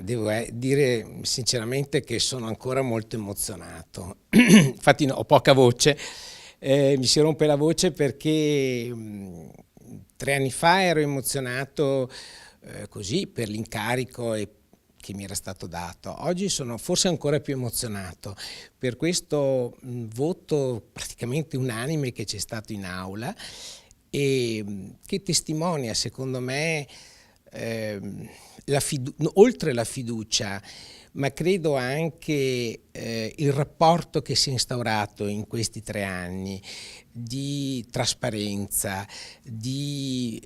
Devo dire sinceramente che sono ancora molto emozionato. Infatti ho poca voce, mi si rompe la voce perché 3 anni fa ero emozionato così per l'incarico che mi era stato dato. Oggi sono forse ancora più emozionato per questo voto praticamente unanime che c'è stato in aula e che testimonia secondo me oltre la fiducia, ma credo anche il rapporto che si è instaurato in questi 3 anni di trasparenza, di,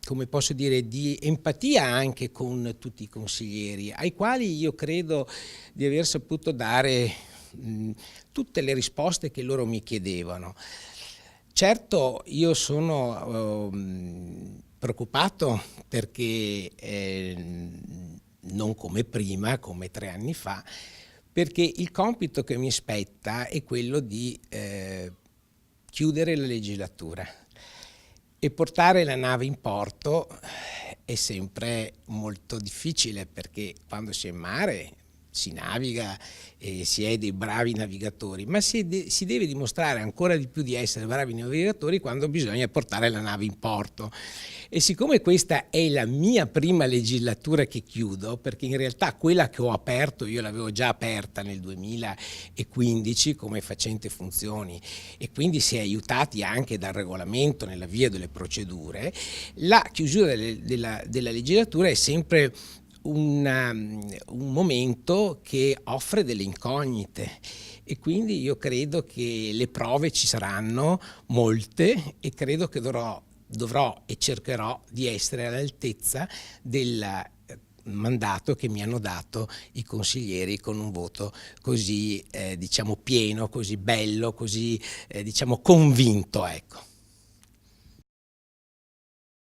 come posso dire, di empatia anche con tutti i consiglieri, ai quali io credo di aver saputo dare tutte le risposte che loro mi chiedevano. Certo, io sono preoccupato perché non come prima, come 3 anni fa, perché il compito che mi spetta è quello di chiudere la legislatura e portare la nave in porto è sempre molto difficile perché quando si è in mare si naviga e si è dei bravi navigatori, ma si deve dimostrare ancora di più di essere bravi navigatori quando bisogna portare la nave in porto. E siccome questa è la mia prima legislatura che chiudo, perché in realtà quella che ho aperto io l'avevo già aperta nel 2015 come facente funzioni e quindi si è aiutati anche dal regolamento nella via delle procedure, la chiusura della legislatura è sempre un momento che offre delle incognite e quindi io credo che le prove ci saranno molte e credo che dovrò e cercherò di essere all'altezza del mandato che mi hanno dato i consiglieri con un voto così diciamo pieno, così bello, così diciamo convinto, ecco.